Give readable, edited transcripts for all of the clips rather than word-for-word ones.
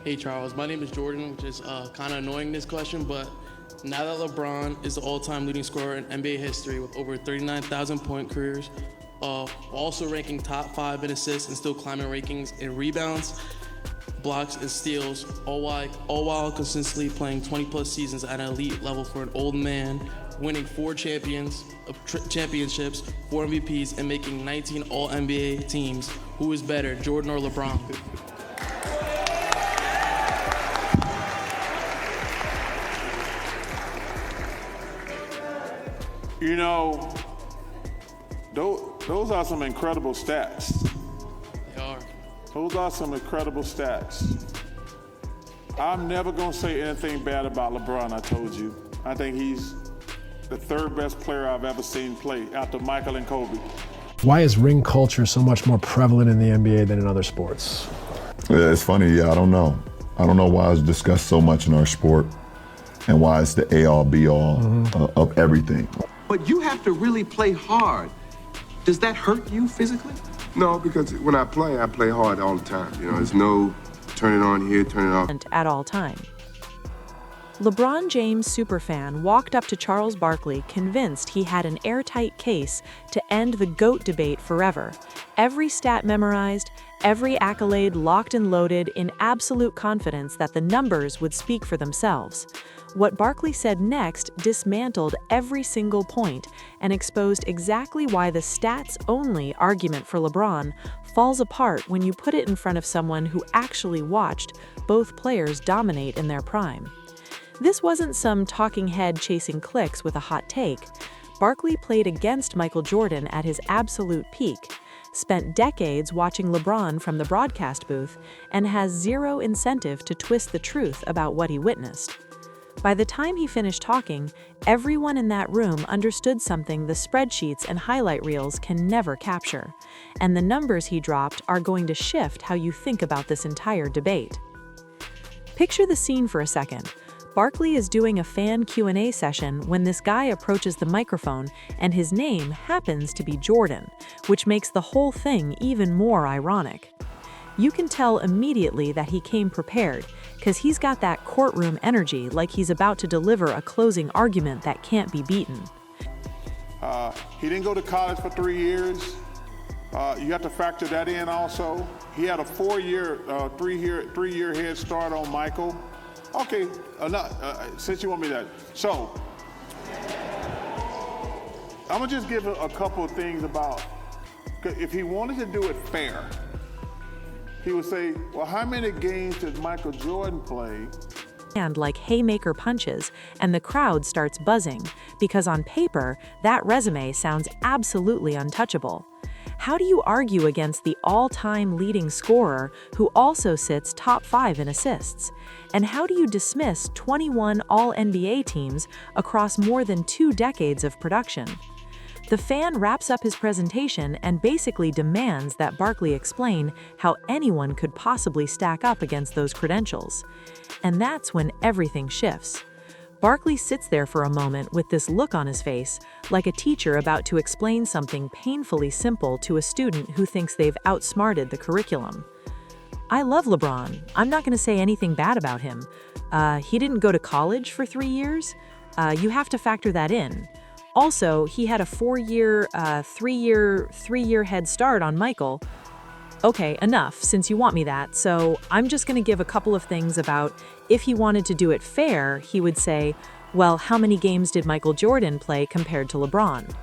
Hey Charles, my name is Jordan, which is kind of annoying this question, but now that LeBron is the all-time leading scorer in NBA history with over 39,000 point careers, also ranking top 5 in assists and still climbing rankings in rebounds, blocks, and steals, all while consistently playing 20-plus seasons at an elite level for an old man, winning 4 championships, 4 MVPs, and making 19 All-NBA teams. Who is better, Jordan or LeBron? You know, those are some incredible stats. They are. Those are some incredible stats. I'm never going to say anything bad about LeBron, I told you. I think he's the 3rd best player I've ever seen play after Michael and Kobe. Why is ring culture so much more prevalent in the NBA than in other sports? Yeah, it's funny. Yeah, I don't know. I don't know why it's discussed so much in our sport and why it's the A-all, B-all of everything. But you have to really play hard. Does that hurt you physically? No, because when I play hard all the time. You know, there's no turn it on here, turn it off. At all time. LeBron James superfan walked up to Charles Barkley convinced he had an airtight case to end the GOAT debate forever. Every stat memorized, every accolade locked and loaded in absolute confidence that the numbers would speak for themselves. What Barkley said next dismantled every single point and exposed exactly why the stats-only argument for LeBron falls apart when you put it in front of someone who actually watched both players dominate in their prime. This wasn't some talking head chasing clicks with a hot take. Barkley played against Michael Jordan at his absolute peak, spent decades watching LeBron from the broadcast booth, and has zero incentive to twist the truth about what he witnessed. By the time he finished talking, everyone in that room understood something the spreadsheets and highlight reels can never capture, and the numbers he dropped are going to shift how you think about this entire debate. Picture the scene for a second. Barkley is doing a fan Q&A session when this guy approaches the microphone and his name happens to be Jordan, which makes the whole thing even more ironic. You can tell immediately that he came prepared, because he's got that courtroom energy like he's about to deliver a closing argument that can't be beaten. He didn't go to college for 3 years. You have to factor that in also. He had a 3-year head start on Michael. Okay, since you want me that. So, I'm gonna just give a couple of things about, if he wanted to do it fair, he would say, well, how many games did Michael Jordan play? And like haymaker punches, and the crowd starts buzzing, because on paper, that resume sounds absolutely untouchable. How do you argue against the all-time leading scorer who also sits top 5 in assists? And how do you dismiss 21 All-NBA teams across more than 2 decades of production? The fan wraps up his presentation and basically demands that Barkley explain how anyone could possibly stack up against those credentials. And that's when everything shifts. Barkley sits there for a moment with this look on his face, like a teacher about to explain something painfully simple to a student who thinks they've outsmarted the curriculum. I love LeBron. I'm not going to say anything bad about him. He didn't go to college for 3 years. You have to factor that in. Also, he had a 4-year, 3-year head start on Michael. Okay, enough, since you want me that, so I'm just going to give a couple of things about if he wanted to do it fair, he would say, well, how many games did Michael Jordan play compared to LeBron?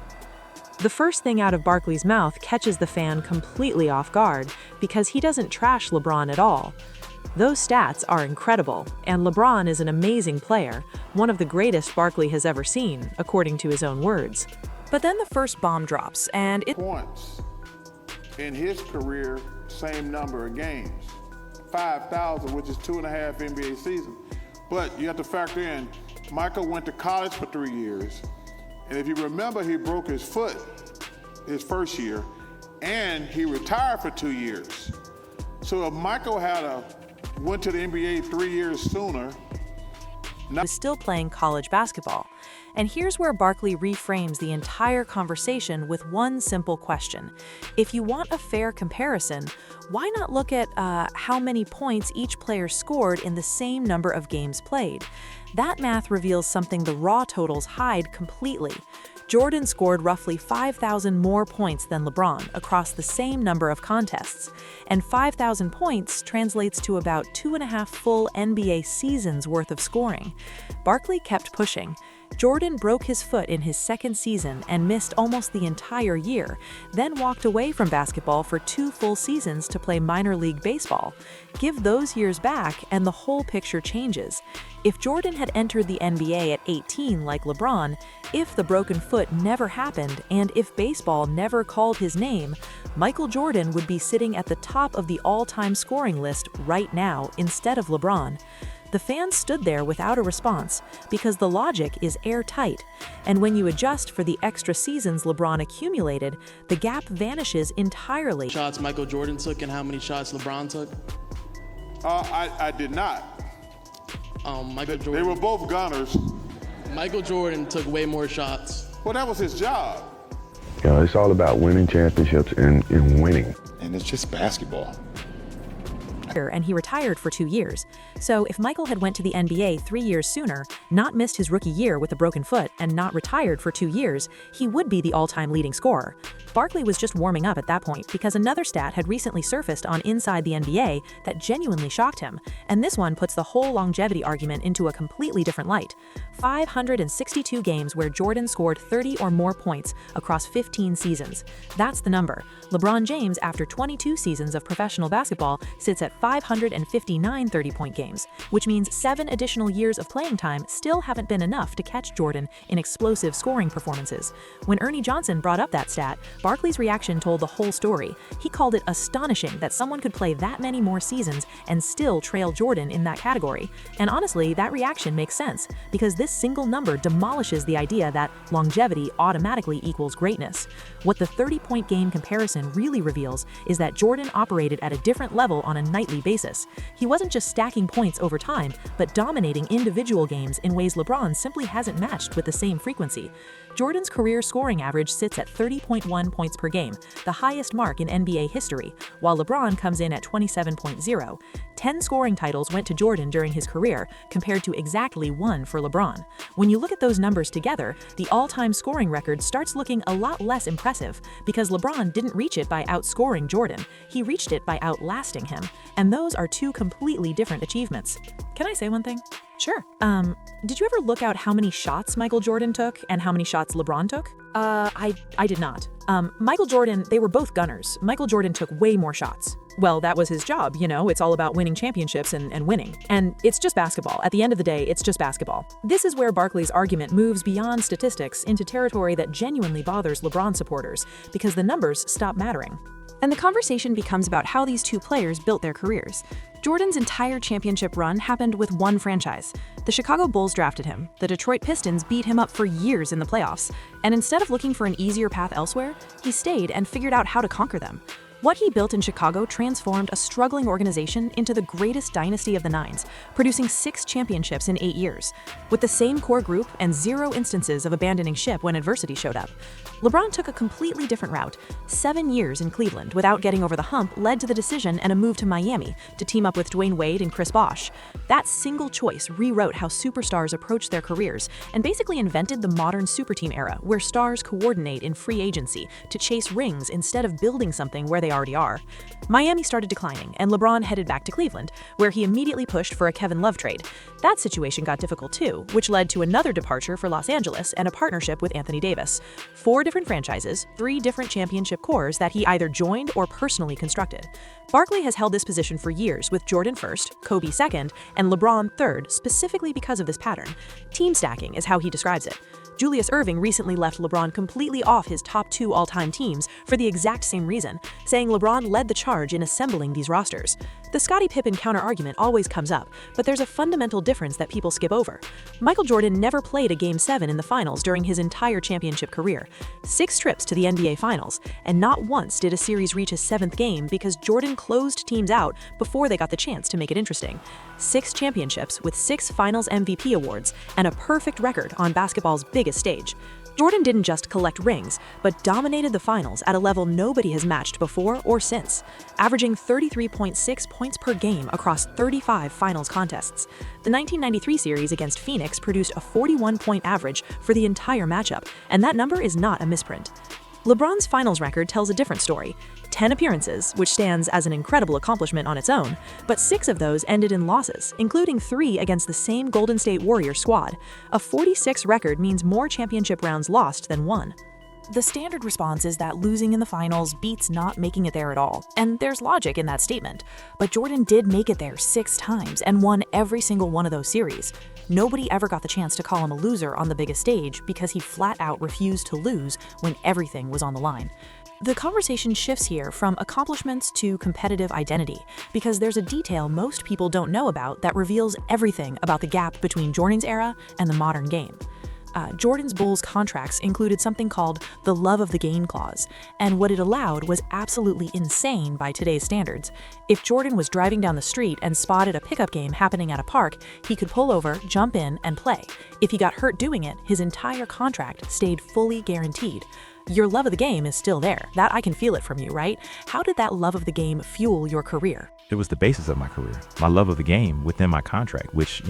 The first thing out of Barkley's mouth catches the fan completely off guard because he doesn't trash LeBron at all. Those stats are incredible, and LeBron is an amazing player, one of the greatest Barkley has ever seen, according to his own words. But then the first bomb drops, and points in his career, same number of games, 5,000, which is 2.5 NBA seasons. But you have to factor in, Michael went to college for 3 years, and if you remember, he broke his foot his first year, and he retired for 2 years. So if Michael went to the NBA 3 years sooner, was still playing college basketball, And here's where Barkley reframes the entire conversation with one simple question. If you want a fair comparison, why not look at how many points each player scored in the same number of games played? That math reveals something the raw totals hide completely. Jordan scored roughly 5,000 more points than LeBron across the same number of contests, and 5,000 points translates to about 2.5 full NBA seasons worth of scoring. Barkley kept pushing. Jordan broke his foot in his second season and missed almost the entire year, then walked away from basketball for 2 full seasons to play minor league baseball. Give those years back and the whole picture changes. If Jordan had entered the NBA at 18 like LeBron, if the broken foot never happened, and if baseball never called his name, Michael Jordan would be sitting at the top of the all-time scoring list right now instead of LeBron. The fans stood there without a response because the logic is airtight, and when you adjust for the extra seasons LeBron accumulated, the gap vanishes entirely. Shots Michael Jordan took and how many shots LeBron took? I did not. Michael They Jordan. were both gunners. Michael Jordan took way more shots. Well, that was his job. You know, it's all about winning championships and winning. And it's just basketball. And he retired for 2 years. So if Michael had went to the NBA 3 years sooner, not missed his rookie year with a broken foot, and not retired for 2 years, he would be the all-time leading scorer. Barkley was just warming up at that point because another stat had recently surfaced on Inside the NBA that genuinely shocked him, and this one puts the whole longevity argument into a completely different light. 562 games where Jordan scored 30 or more points across 15 seasons. That's the number. LeBron James, after 22 seasons of professional basketball, sits at 559 30-point games, which means 7 additional years of playing time still haven't been enough to catch Jordan in explosive scoring performances. When Ernie Johnson brought up that stat, Barkley's reaction told the whole story. He called it astonishing that someone could play that many more seasons and still trail Jordan in that category. And honestly, that reaction makes sense, because this single number demolishes the idea that longevity automatically equals greatness. What the 30-point game comparison really reveals is that Jordan operated at a different level on a nightly basis. He wasn't just stacking points over time, but dominating individual games in ways LeBron simply hasn't matched with the same frequency. Jordan's career scoring average sits at 30.1 points per game, the highest mark in NBA history, while LeBron comes in at 27.0. 10 scoring titles went to Jordan during his career, compared to exactly 1 for LeBron. When you look at those numbers together, the all-time scoring record starts looking a lot less impressive, because LeBron didn't reach it by outscoring Jordan, he reached it by outlasting him, and those are 2 completely different achievements. Can I say one thing? Sure. Did you ever look out how many shots Michael Jordan took and how many shots LeBron took? I did not. Michael Jordan, they were both gunners. Michael Jordan took way more shots. Well, that was his job, you know, it's all about winning championships and winning. And it's just basketball. At the end of the day, it's just basketball. This is where Barkley's argument moves beyond statistics into territory that genuinely bothers LeBron supporters, because the numbers stop mattering. And the conversation becomes about how these 2 players built their careers. Jordan's entire championship run happened with one franchise. The Chicago Bulls drafted him, the Detroit Pistons beat him up for years in the playoffs, and instead of looking for an easier path elsewhere, he stayed and figured out how to conquer them. What he built in Chicago transformed a struggling organization into the greatest dynasty of the 90s, producing 6 championships in 8 years, with the same core group and 0 instances of abandoning ship when adversity showed up. LeBron took a completely different route. 7 years in Cleveland without getting over the hump led to the decision and a move to Miami to team up with Dwayne Wade and Chris Bosh. That single choice rewrote how superstars approach their careers and basically invented the modern superteam era, where stars coordinate in free agency to chase rings instead of building something where they already are. Miami started declining, and LeBron headed back to Cleveland, where he immediately pushed for a Kevin Love trade. That situation got difficult too, which led to another departure for Los Angeles and a partnership with Anthony Davis. 4 different franchises, 3 different championship cores that he either joined or personally constructed. Barkley has held this position for years, with Jordan first, Kobe second, and LeBron third, specifically because of this pattern. Team stacking is how he describes it. Julius Erving recently left LeBron completely off his top 2 all-time teams for the exact same reason, saying LeBron led the charge in assembling these rosters. The The Scottie Pippen counter-argument always comes up, but there's a fundamental difference that people skip over. Michael Jordan never played a Game 7 in the finals during his entire championship career. 6 trips to the NBA Finals, and not once did a series reach a 7th game because Jordan closed teams out before they got the chance to make it interesting. 6 championships with 6 Finals MVP awards, and a perfect record on basketball's biggest stage. Jordan didn't just collect rings, but dominated the finals at a level nobody has matched before or since, averaging 33.6 points per game across 35 finals contests. The 1993 series against Phoenix produced a 41-point average for the entire matchup, and that number is not a misprint. LeBron's finals record tells a different story. 10 appearances, which stands as an incredible accomplishment on its own, but 6 of those ended in losses, including 3 against the same Golden State Warriors squad. A 46 record means more championship rounds lost than won. The standard response is that losing in the finals beats not making it there at all, and there's logic in that statement. But Jordan did make it there 6 times and won every single one of those series. Nobody ever got the chance to call him a loser on the biggest stage because he flat out refused to lose when everything was on the line. The conversation shifts here from accomplishments to competitive identity, because there's a detail most people don't know about that reveals everything about the gap between Jordan's era and the modern game. Jordan's Bulls contracts included something called the love of the game clause, and what it allowed was absolutely insane by today's standards. If Jordan was driving down the street and spotted a pickup game happening at a park, he could pull over, jump in, and play. If he got hurt doing it, his entire contract stayed fully guaranteed. Your love of the game is still there. That I can feel it from you, right? How did that love of the game fuel your career? It was the basis of my career. My love of the game within my contract, which,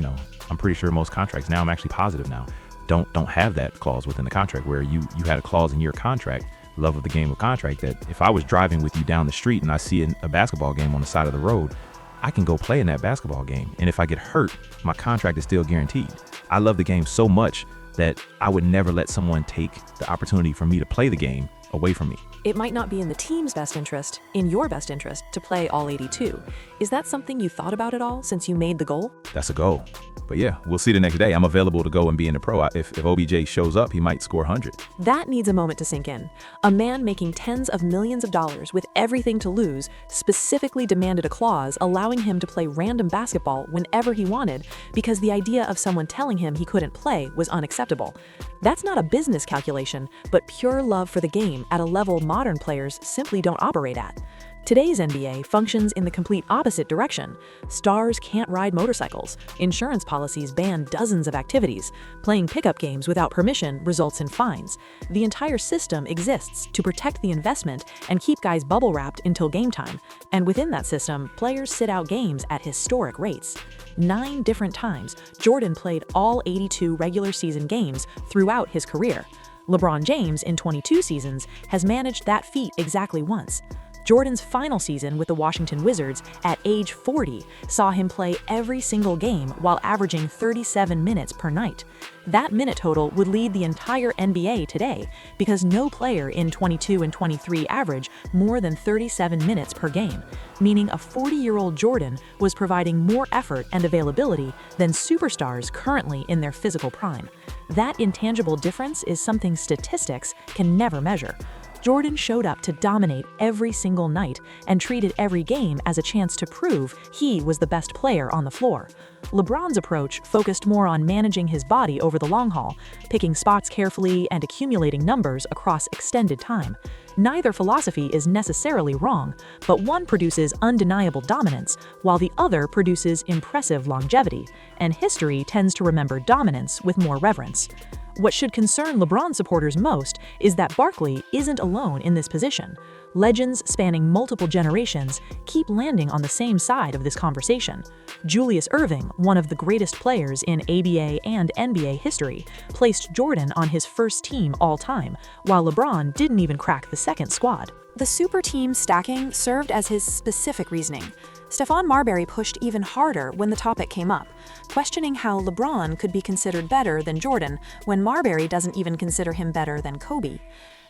I'm pretty sure most contracts, now I'm actually positive now, don't have that clause within the contract where you had a clause in your contract, love of the game of contract, that if I was driving with you down the street and I see a basketball game on the side of the road, I can go play in that basketball game. And if I get hurt, my contract is still guaranteed. I love the game so much that I would never let someone take the opportunity for me to play the game away from me. It might not be in the team's best interest, in your best interest, to play all 82. Is that something you thought about at all since you made the goal? That's a goal. But yeah, we'll see the next day. I'm available to go and be in the pro. If OBJ shows up, he might score 100. That needs a moment to sink in. A man making tens of millions of dollars with everything to lose specifically demanded a clause allowing him to play random basketball whenever he wanted because the idea of someone telling him he couldn't play was unacceptable. That's not a business calculation, but pure love for the game at a level modern players simply don't operate at. Today's NBA functions in the complete opposite direction. Stars can't ride motorcycles. Insurance policies ban dozens of activities. Playing pickup games without permission results in fines. The entire system exists to protect the investment and keep guys bubble-wrapped until game time. And within that system, players sit out games at historic rates. 9 different times, Jordan played all 82 regular season games throughout his career. LeBron James, in 22 seasons, has managed that feat exactly once. Jordan's final season with the Washington Wizards at age 40 saw him play every single game while averaging 37 minutes per night. That minute total would lead the entire NBA today because no player in 22 and 23 average more than 37 minutes per game, meaning a 40-year-old Jordan was providing more effort and availability than superstars currently in their physical prime. That intangible difference is something statistics can never measure. Jordan showed up to dominate every single night and treated every game as a chance to prove he was the best player on the floor. LeBron's approach focused more on managing his body over the long haul, picking spots carefully and accumulating numbers across extended time. Neither philosophy is necessarily wrong, but one produces undeniable dominance, while the other produces impressive longevity, and history tends to remember dominance with more reverence. What should concern LeBron supporters most is that Barkley isn't alone in this position. Legends spanning multiple generations keep landing on the same side of this conversation. Julius Erving, one of the greatest players in ABA and NBA history, placed Jordan on his first team all time, while LeBron didn't even crack the second squad. The super team stacking served as his specific reasoning. Stephon Marbury pushed even harder when the topic came up, questioning how LeBron could be considered better than Jordan when Marbury doesn't even consider him better than Kobe.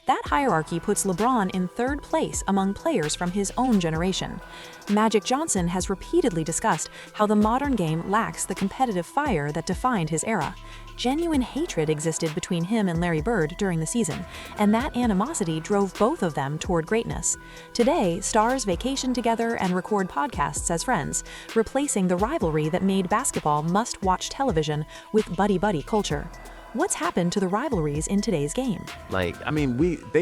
That hierarchy puts LeBron in third place among players from his own generation. Magic Johnson has repeatedly discussed how the modern game lacks the competitive fire that defined his era. Genuine hatred existed between him and Larry Bird during the season, and that animosity drove both of them toward greatness. Today, stars vacation together and record podcasts as friends, replacing the rivalry that made basketball must-watch television with buddy-buddy culture. What's happened to the rivalries in today's game? They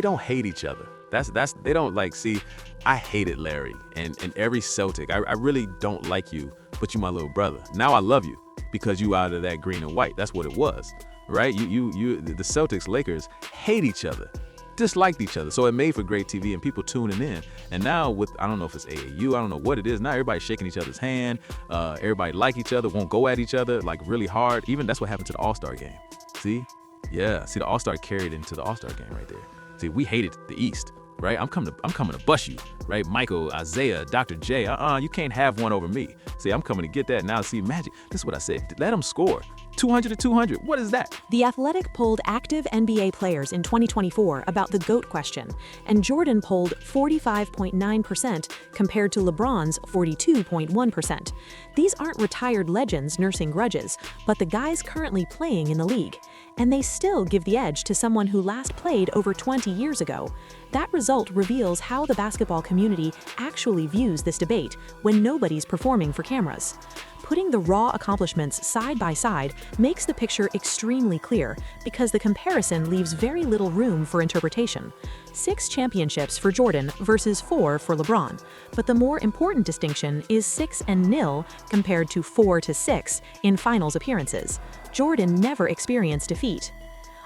don't hate each other. They don't see, I hated Larry and every Celtic. I really don't like you, but you my little brother. Now I love you because you out of that green and white. That's what it was, right? The Celtics, Lakers hate each other, disliked each other. So it made for great TV and people tuning in. And now I don't know if it's AAU, I don't know what it is. Now everybody's shaking each other's hand. Everybody like each other, won't go at each other really hard. Even that's what happened to the All-Star game. See, the All-Star carried into the All-Star game right there. See, we hated the East, right? I'm coming to bust you, right? Michael, Isaiah, Dr. J, you can't have one over me. See, I'm coming to get that. Now, see, Magic, this is what I said. Let them score. 200 to 200. What is that? The Athletic polled active NBA players in 2024 about the GOAT question, and Jordan polled 45.9% compared to LeBron's 42.1%. These aren't retired legends nursing grudges, but the guys currently playing in the league. And they still give the edge to someone who last played over 20 years ago. That result reveals how the basketball community actually views this debate when nobody's performing for cameras. Putting the raw accomplishments side by side makes the picture extremely clear because the comparison leaves very little room for interpretation. 6 championships for Jordan versus 4 for LeBron, but the more important distinction is 6-0 compared to 4-6 in finals appearances. Jordan never experienced defeat.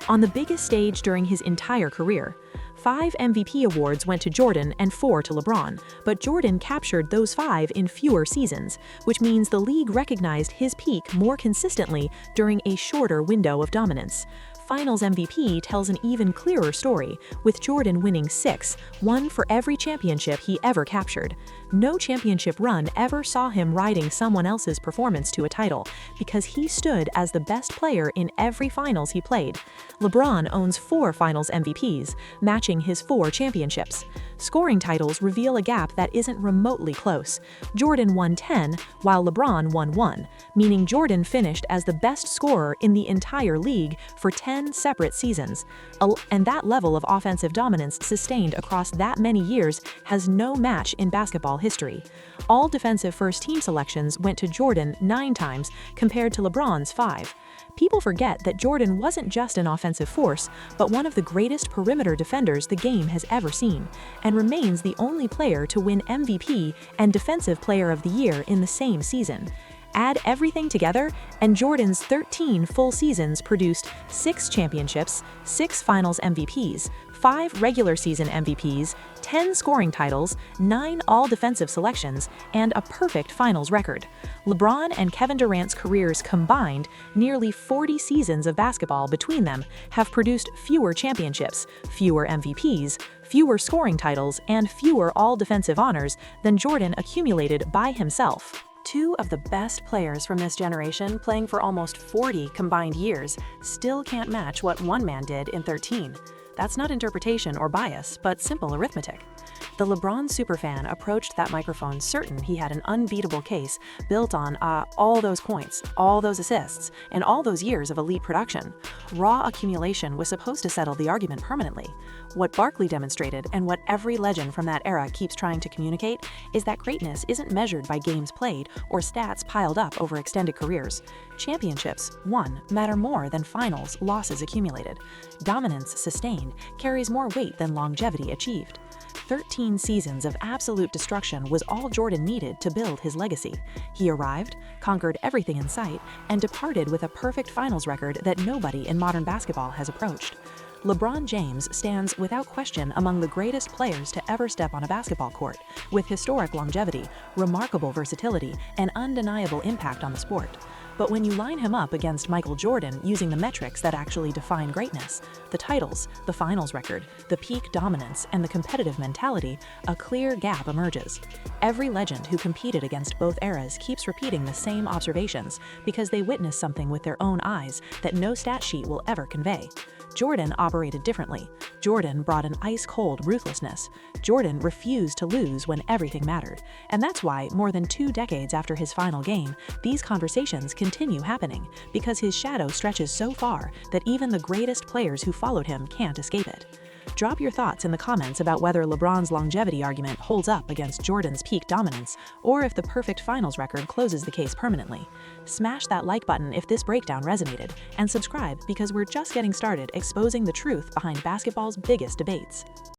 On the biggest stage during his entire career, 5 MVP awards went to Jordan and 4 to LeBron, but Jordan captured those 5 in fewer seasons, which means the league recognized his peak more consistently during a shorter window of dominance. Finals MVP tells an even clearer story, with Jordan winning 6, 1 for every championship he ever captured. No championship run ever saw him riding someone else's performance to a title, because he stood as the best player in every finals he played. LeBron owns 4 finals MVPs, matching his 4 championships. Scoring titles reveal a gap that isn't remotely close. Jordan won 10, while LeBron won 1, meaning Jordan finished as the best scorer in the entire league for 10 separate seasons. And that level of offensive dominance sustained across that many years has no match in basketball history. All defensive first-team selections went to Jordan 9 times compared to LeBron's 5. People forget that Jordan wasn't just an offensive force, but one of the greatest perimeter defenders the game has ever seen, and remains the only player to win MVP and Defensive Player of the Year in the same season. Add everything together, and Jordan's 13 full seasons produced 6 championships, 6 finals MVPs, 5 regular season MVPs, 10 scoring titles, 9 all-defensive selections, and a perfect finals record. LeBron and Kevin Durant's careers combined, nearly 40 seasons of basketball between them, have produced fewer championships, fewer MVPs, fewer scoring titles, and fewer all-defensive honors than Jordan accumulated by himself. 2 of the best players from this generation, playing for almost 40 combined years, still can't match what one man did in 13. That's not interpretation or bias, but simple arithmetic. The LeBron superfan approached that microphone certain he had an unbeatable case built on all those points, all those assists, and all those years of elite production. Raw accumulation was supposed to settle the argument permanently. What Barkley demonstrated, and what every legend from that era keeps trying to communicate, is that greatness isn't measured by games played or stats piled up over extended careers. Championships won matter more than finals losses accumulated. Dominance sustained carries more weight than longevity achieved. 13 seasons of absolute destruction was all Jordan needed to build his legacy. He arrived, conquered everything in sight, and departed with a perfect finals record that nobody in modern basketball has approached. LeBron James stands without question among the greatest players to ever step on a basketball court, with historic longevity, remarkable versatility, and undeniable impact on the sport. But when you line him up against Michael Jordan using the metrics that actually define greatness, the titles, the finals record, the peak dominance, and the competitive mentality, a clear gap emerges. Every legend who competed against both eras keeps repeating the same observations because they witnessed something with their own eyes that no stat sheet will ever convey. Jordan operated differently. Jordan brought an ice-cold ruthlessness. Jordan refused to lose when everything mattered. And that's why, more than 2 decades after his final game, these conversations continue happening, because his shadow stretches so far that even the greatest players who followed him can't escape it. Drop your thoughts in the comments about whether LeBron's longevity argument holds up against Jordan's peak dominance, or if the perfect finals record closes the case permanently. Smash that like button if this breakdown resonated, and subscribe because we're just getting started exposing the truth behind basketball's biggest debates.